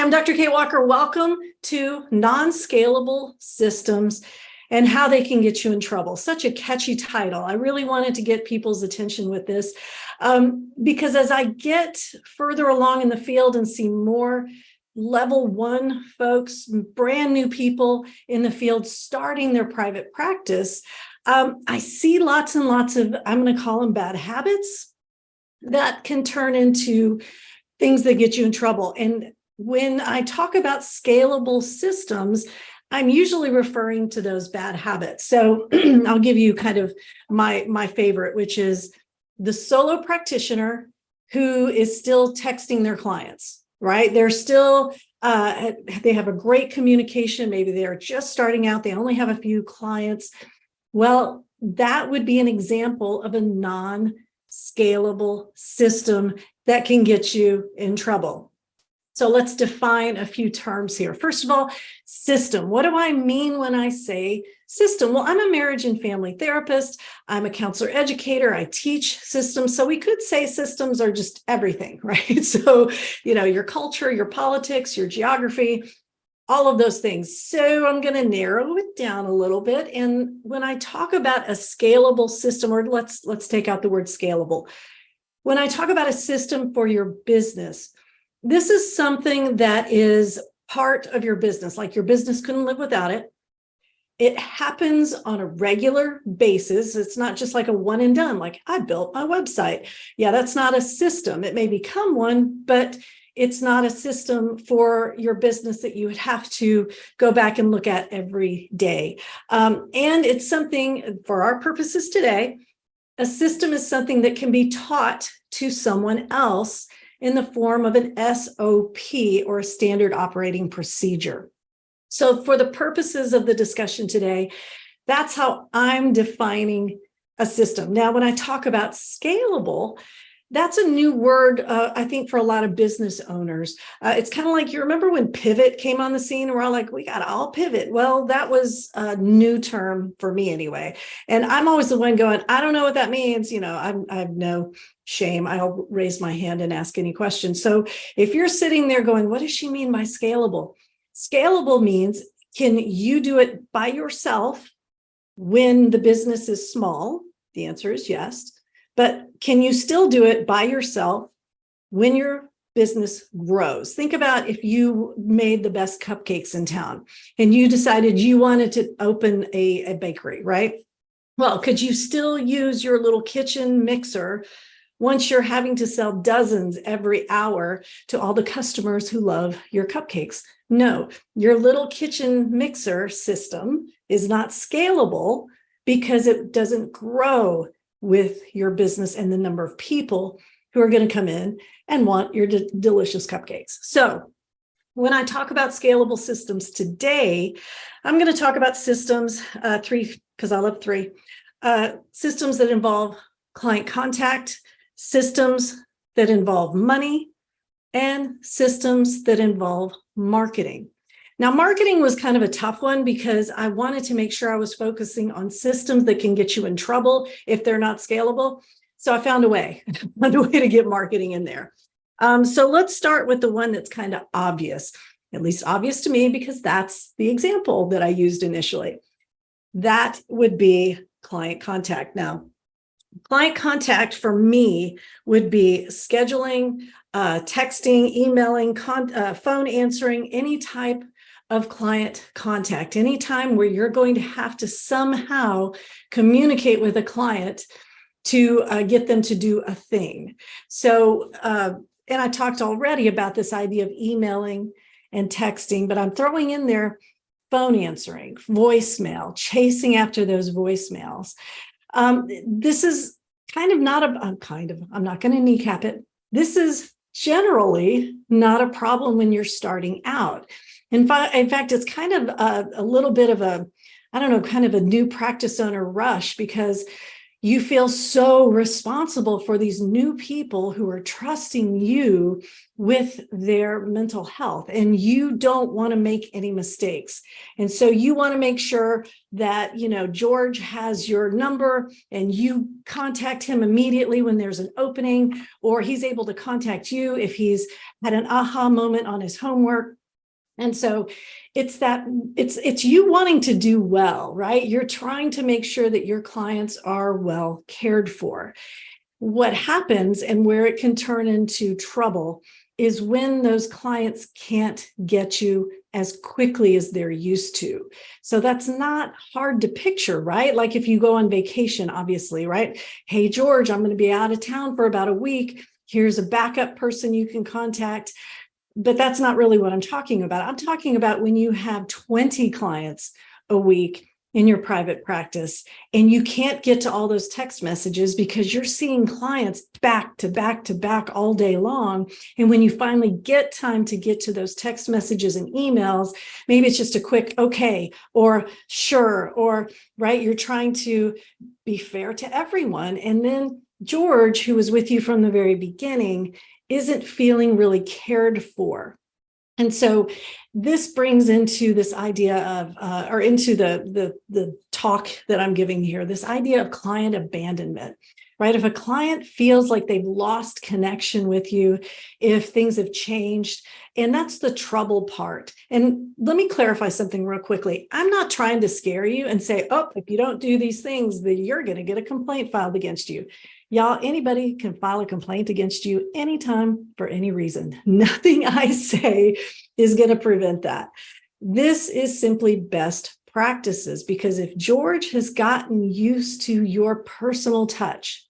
I'm Dr. Kate Walker. Welcome to Non-Scalable Systems and How They Can Get You in Trouble. Such a catchy title. I really wanted to get people's attention with this because as I get further along in the field and see more level one folks, brand new people in the field starting their private practice, I see lots and lots of, I'm going to call them bad habits that can turn into things that get you in trouble. And when I talk about scalable systems, I'm usually referring to those bad habits. So I'll give you kind of my favorite, which is the solo practitioner who is still texting their clients, right? They're still, they have a great communication. Maybe they're just starting out. They only have a few clients. Well, that would be an example of a non-scalable system that can get you in trouble. So let's define a few terms here. First of all, system. What do I mean when I say system? Well, I'm a marriage and family therapist. I'm a counselor educator. I teach systems. So we could say systems are just everything, right? So, your culture, your politics, your geography, all of those things. So I'm going to narrow it down a little bit. And when I talk about a scalable system, or let's take out the word scalable. When I talk about a system for your business, this is something that is part of your business, like your business couldn't live without it. It happens on a regular basis. It's not just like a one and done, like I built my website. Yeah, that's not a system. It may become one, but it's not a system for your business that you would have to go back and look at every day. And it's something, for our purposes today, a system is something that can be taught to someone else in the form of an SOP, or a standard operating procedure. So for the purposes of the discussion today, that's how I'm defining a system. Now, when I talk about scalable, that's a new word, I think, for a lot of business owners. It's kind of like, you remember when pivot came on the scene, and we're all like, we got to all pivot. Well, that was a new term for me anyway. And I'm always the one going, I don't know what that means. I have no shame. I'll raise my hand and ask any questions. So if you're sitting there going, what does she mean by scalable? Scalable means, can you do it by yourself when the business is small? The answer is yes. But can you still do it by yourself when your business grows? Think about if you made the best cupcakes in town and you decided you wanted to open a bakery, right? Well, could you still use your little kitchen mixer once you're having to sell dozens every hour to all the customers who love your cupcakes? No, your little kitchen mixer system is not scalable because it doesn't grow with your business and the number of people who are going to come in and want your delicious cupcakes. So when I talk about scalable systems today, I'm going to talk about systems, three, because I love three, systems that involve client contact, systems that involve money, and systems that involve marketing. Now, marketing was kind of a tough one because I wanted to make sure I was focusing on systems that can get you in trouble if they're not scalable. So I found a way to get marketing in there. So let's start with the one that's kind of obvious, at least obvious to me, because that's the example that I used initially. That would be client contact. Now, client contact for me would be scheduling, texting, emailing, phone answering, any type of client contact, anytime where you're going to have to somehow communicate with a client to get them to do a thing. So, and I talked already about this idea of emailing and texting, but I'm throwing in there phone answering, voicemail, chasing after those voicemails. This is kind of not I'm not going to kneecap it. This is generally not a problem when you're starting out. In fact, it's kind of a little bit of a, kind of a new practice owner rush, because You feel so responsible for these new people who are trusting you with their mental health, and you don't want to make any mistakes. And so you want to make sure that, George has your number and you contact him immediately when there's an opening, or he's able to contact you if he's had an aha moment on his homework. And so it's you wanting to do well, right? You're trying to make sure that your clients are well cared for. What happens, and where it can turn into trouble, is when those clients can't get you as quickly as they're used to. So that's not hard to picture, right? Like if you go on vacation, obviously, right? Hey, George, I'm going to be out of town for about a week. Here's a backup person you can contact. But that's not really what I'm talking about. I'm talking about when you have 20 clients a week in your private practice and you can't get to all those text messages because you're seeing clients back to back to back all day long. And when you finally get time to get to those text messages and emails, maybe it's just a quick okay, or sure, or right, you're trying to be fair to everyone. And then George, who was with you from the very beginning, isn't feeling really cared for. And so this brings into this idea of, or into the talk that I'm giving here, this idea of client abandonment, right? If a client feels like they've lost connection with you, if things have changed, and that's the trouble part. And let me clarify something real quickly. I'm not trying to scare you and say, oh, if you don't do these things, then you're going to get a complaint filed against you. Y'all, anybody can file a complaint against you anytime for any reason. Nothing I say is going to prevent that. This is simply best practices, because if George has gotten used to your personal touch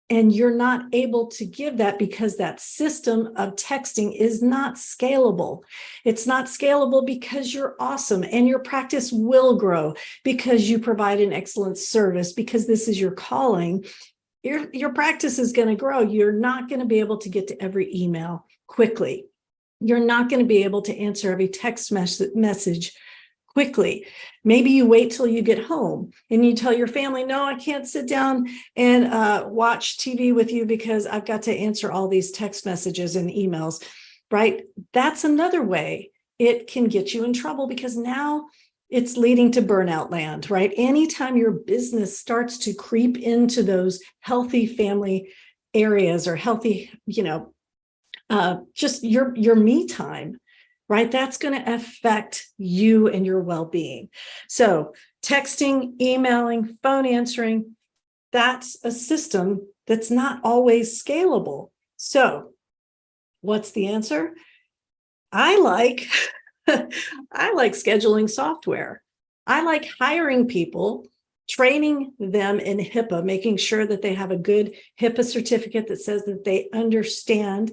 and you're not able to give that because that system of texting is not scalable. It's not scalable because you're awesome and your practice will grow because you provide an excellent service, because this is your calling. Your practice is going to grow. You're not going to be able to get to every email quickly. You're not going to be able to answer every text message quickly. Maybe you wait till you get home and you tell your family, no, I can't sit down and watch TV with you because I've got to answer all these text messages and emails, right? That's another way it can get you in trouble, because now it's leading to burnout land, right? Anytime your business starts to creep into those healthy family areas or healthy, just your me time, right? That's going to affect you and your well-being. So texting, emailing, phone answering, that's a system that's not always scalable. So what's the answer? I like scheduling software. I like hiring people, training them in HIPAA, making sure that they have a good HIPAA certificate that says that they understand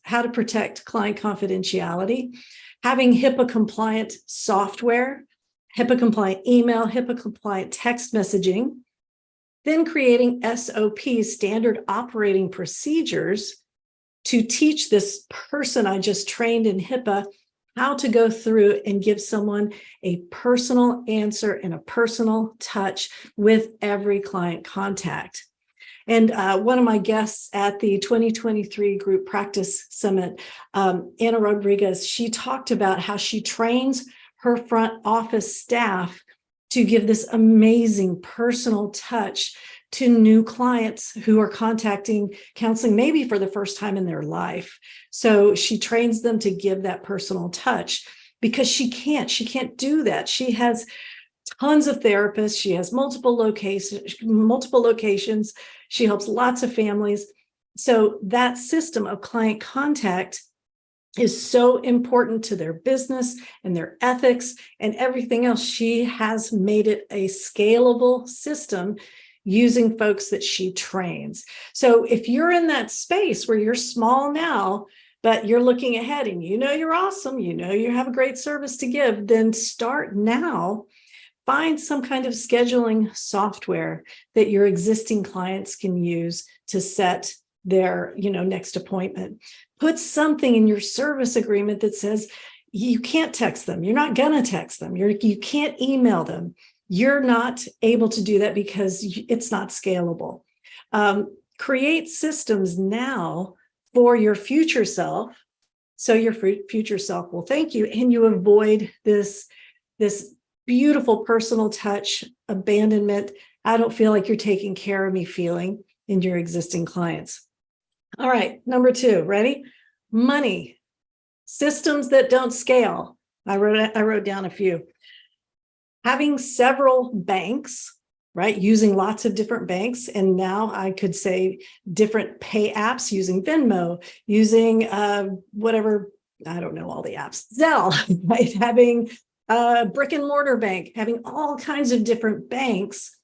how to protect client confidentiality, having HIPAA compliant software, HIPAA compliant email, HIPAA compliant text messaging, then creating SOPs, standard operating procedures, to teach this person I just trained in HIPAA how to go through and give someone a personal answer and a personal touch with every client contact. And one of my guests at the 2023 Group Practice Summit, Anna Rodriguez, she talked about how she trains her front office staff to give this amazing personal touch to new clients who are contacting counseling maybe for the first time in their life. So she trains them to give that personal touch, because she can't do that. She has tons of therapists. She has multiple locations. She helps lots of families. So that system of client contact is so important to their business and their ethics and everything else. She has made it a scalable system using folks that she trains. So if you're in that space where you're small now, but you're looking ahead and you're awesome, you have a great service to give, then start now. Find some kind of scheduling software that your existing clients can use to set their, next appointment. Put something in your service agreement that says you can't text them. You're not going to text them. You can't email them. You're not able to do that because it's not scalable. Create systems now for your future self, so your future self will thank you, and you avoid this beautiful personal touch abandonment. I don't feel like you're taking care of me feeling in your existing clients. All right, number 2, ready? Money. Systems that don't scale. I wrote down a few. Having several banks, right? Using lots of different banks. And now I could say different pay apps, using Venmo, using whatever, I don't know all the apps, Zelle, right? Having a brick and mortar bank, having all kinds of different banks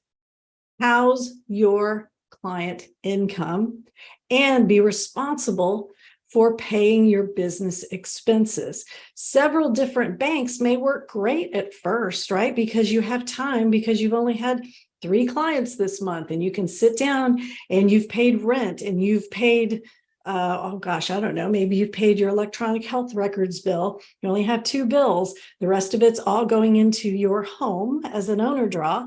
house your client income and be responsible for paying your business expenses. Several different banks may work great at first, right? Because you have time, because you've only had 3 clients this month, and you can sit down and you've paid rent, and you've paid, oh gosh, I don't know, maybe you've paid your electronic health records bill. You only have 2 bills. The rest of it's all going into your home as an owner draw.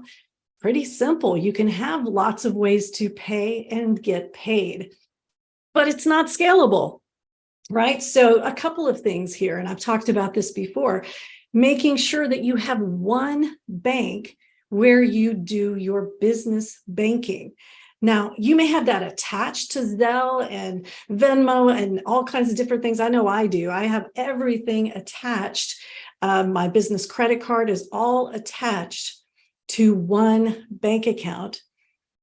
Pretty simple. You can have lots of ways to pay and get paid, but it's not scalable. Right? So a couple of things here, and I've talked about this before, making sure that you have one bank where you do your business banking. Now, you may have that attached to Zelle and Venmo and all kinds of different things. I know I do. I have everything attached. My business credit card is all attached to one bank account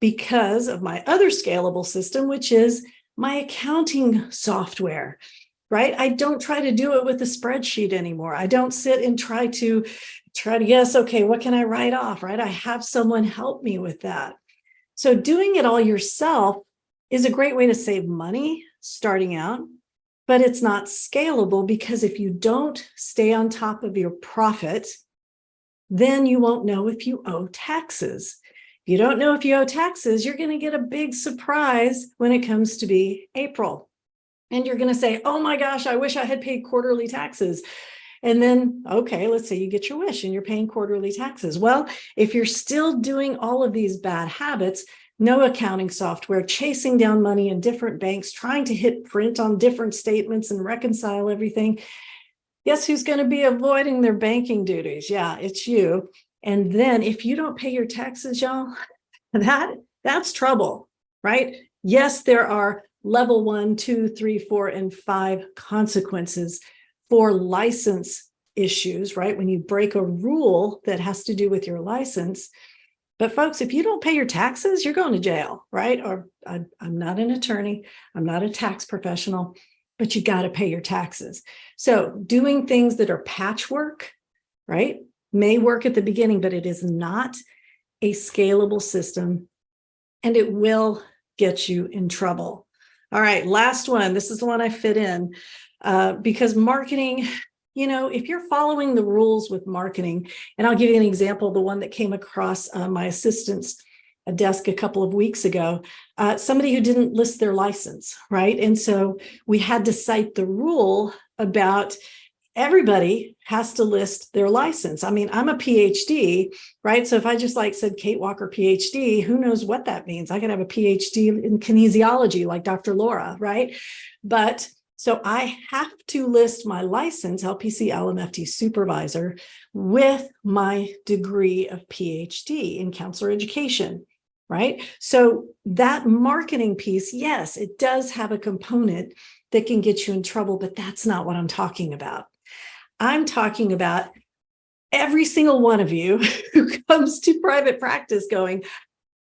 because of my other scalable system, which is my accounting software, right? I don't try to do it with a spreadsheet anymore. I don't sit and try to guess, okay, what can I write off, right? I have someone help me with that. So doing it all yourself is a great way to save money starting out, but it's not scalable because if you don't stay on top of your profit, then you won't know if you owe taxes. If you don't know if you owe taxes, you're going to get a big surprise when it comes to be April. And you're going to say, oh my gosh, I wish I had paid quarterly taxes. And then, okay, let's say you get your wish and you're paying quarterly taxes. Well, if you're still doing all of these bad habits, no accounting software, chasing down money in different banks, trying to hit print on different statements and reconcile everything, guess who's going to be avoiding their banking duties? Yeah, it's you. And then if you don't pay your taxes, y'all, that's trouble, right? Yes, there are level 1, 2, 3, 4, and 5 consequences for license issues, right? When you break a rule that has to do with your license. But folks, if you don't pay your taxes, you're going to jail, right? Or I'm not an attorney, I'm not a tax professional, but you got to pay your taxes. So doing things that are patchwork, right, may work at the beginning, but it is not a scalable system, and it will get you in trouble. All right, last one. This is the one I fit in because marketing, you know, if you're following the rules with marketing, and I'll give you an example, the one that came across my assistant's desk a couple of weeks ago, somebody who didn't list their license, right? And so we had to cite the rule about everybody has to list their license. I mean, I'm a PhD, right? So if I just said Kate Walker Ph.D, who knows what that means? I could have a PhD in kinesiology like Dr. Laura, right? But so I have to list my license, LPC LMFT Supervisor, with my degree of PhD in counselor education, right? So that marketing piece, yes, it does have a component that can get you in trouble, but that's not what I'm talking about. I'm talking about every single one of you who comes to private practice going,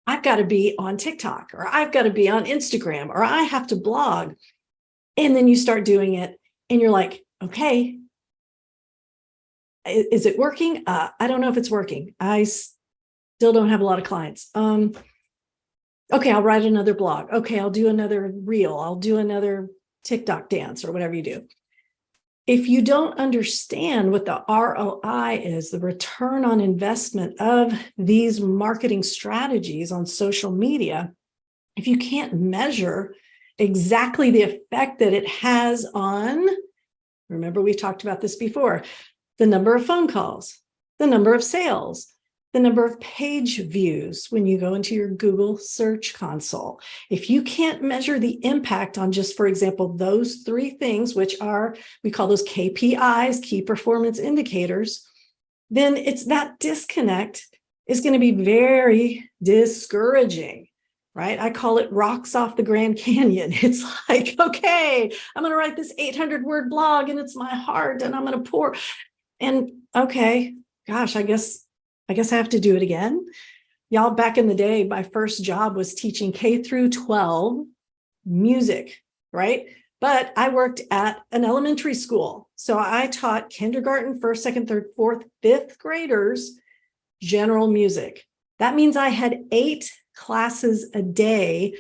I've got to be on TikTok, or I've got to be on Instagram, or I have to blog. And then you start doing it and you're like, okay, is it working? I don't know if it's working. I still don't have a lot of clients. Okay, I'll write another blog. Okay, I'll do another reel. I'll do another TikTok dance or whatever you do. If you don't understand what the ROI is, the return on investment of these marketing strategies on social media, if you can't measure exactly the effect that it has on, remember we've talked about this before, the number of phone calls, the number of sales, the number of page views when you go into your Google Search Console. If you can't measure the impact on just, for example, those three things, which are, we call those KPIs, key performance indicators, then it's that disconnect is going to be very discouraging, right? I call it rocks off the Grand Canyon. It's like, okay, I'm going to write this 800-word blog and it's my heart and I'm going to pour. And okay, gosh, I guess I have to do it again. Y'all, back in the day, my first job was teaching K through 12 music, right? But I worked at an elementary school. So I taught kindergarten, first, second, third, fourth, fifth graders general music. That means I had 8 classes a day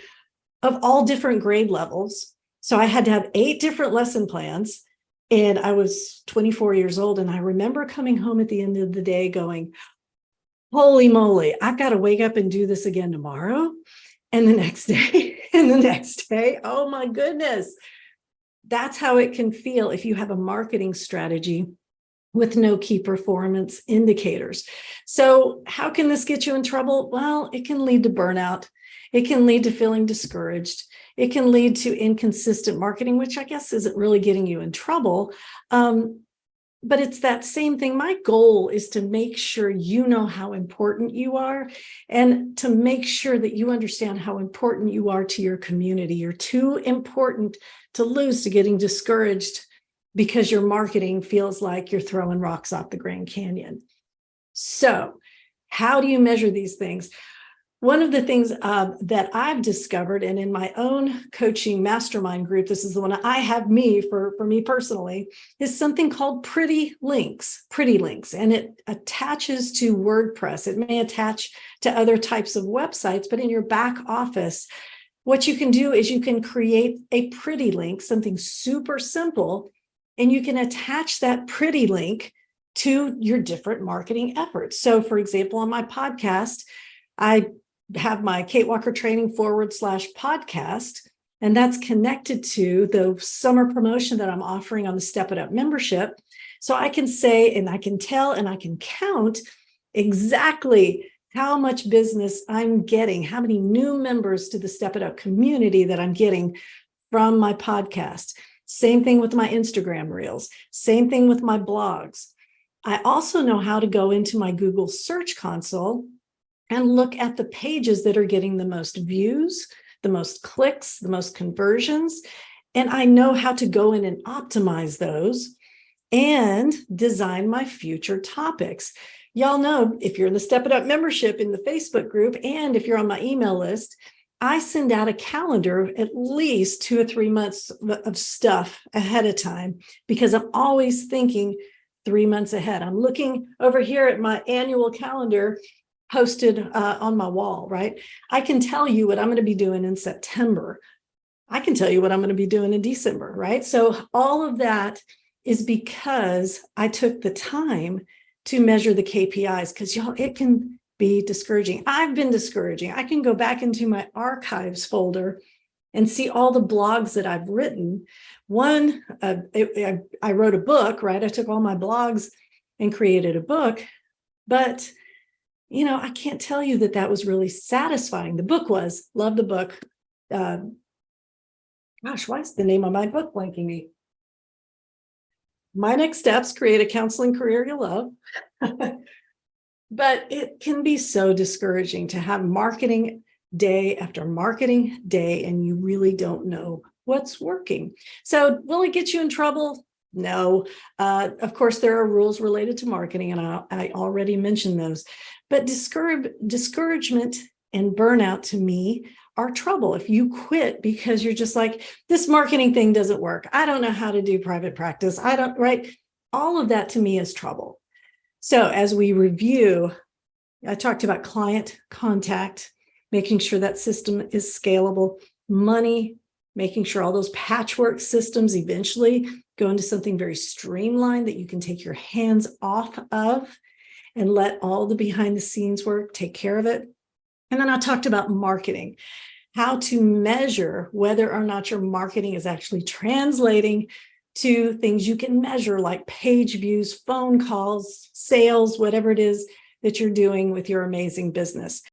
of all different grade levels. So I had to have 8 different lesson plans. And I was 24 years old. And I remember coming home at the end of the day going, holy moly, I've got to wake up and do this again tomorrow. And the next day, and the next day. Oh my goodness. That's how it can feel if you have a marketing strategy with no key performance indicators. So how can this get you in trouble? Well, it can lead to burnout. It can lead to feeling discouraged. It can lead to inconsistent marketing, which I guess isn't really getting you in trouble. But it's that same thing. My goal is to make sure you know how important you are and to make sure that you understand how important you are to your community. You're too important to lose to getting discouraged because your marketing feels like you're throwing rocks off the Grand Canyon. So how do you measure these things? One of the things that I've discovered, and in my own coaching mastermind group, this is the one I have for me personally, is something called pretty links, and it attaches to WordPress. It may attach to other types of websites, but in your back office, what you can do is you can create a pretty link, something super simple, and you can attach that pretty link to your different marketing efforts. So for example, on my podcast, I have my Kate Walker Training /podcast, and that's connected to the summer promotion that I'm offering on the Step It Up membership. So I can say, and I can tell, and I can count exactly how much business I'm getting, how many new members to the Step It Up community that I'm getting from my podcast. Same thing with my Instagram reels, same thing with my blogs. I also know how to go into my Google Search Console and look at the pages that are getting the most views, the most clicks, the most conversions. And I know how to go in and optimize those and design my future topics. Y'all know, if you're in the Step It Up membership in the Facebook group, and if you're on my email list, I send out a calendar at least 2 or 3 months of stuff ahead of time, because I'm always thinking 3 months ahead. I'm looking over here at my annual calendar posted on my wall, right? I can tell you what I'm going to be doing in September. I can tell you what I'm going to be doing in December, right? So all of that is because I took the time to measure the KPIs, because y'all, it can be discouraging. I've been discouraging. I can go back into my archives folder and see all the blogs that I've written. One, I wrote a book, right? I took all my blogs and created a book, but you know, I can't tell you that that was really satisfying. The book was, love the book. Gosh, why is the name of my book blanking me? My Next Steps, Create a Counseling Career You Love. But it can be so discouraging to have marketing day after marketing day, and you really don't know what's working. So will it get you in trouble? No. Of course, there are rules related to marketing, and I already mentioned those. But discouragement and burnout to me are trouble. If you quit because you're just like, this marketing thing doesn't work, I don't know how to do private practice, right? All of that to me is trouble. So as we review, I talked about client contact, making sure that system is scalable, money, making sure all those patchwork systems eventually go into something very streamlined that you can take your hands off of and let all the behind the scenes work take care of it. And then I talked about marketing, how to measure whether or not your marketing is actually translating to things you can measure, like page views, phone calls, sales, whatever it is that you're doing with your amazing business.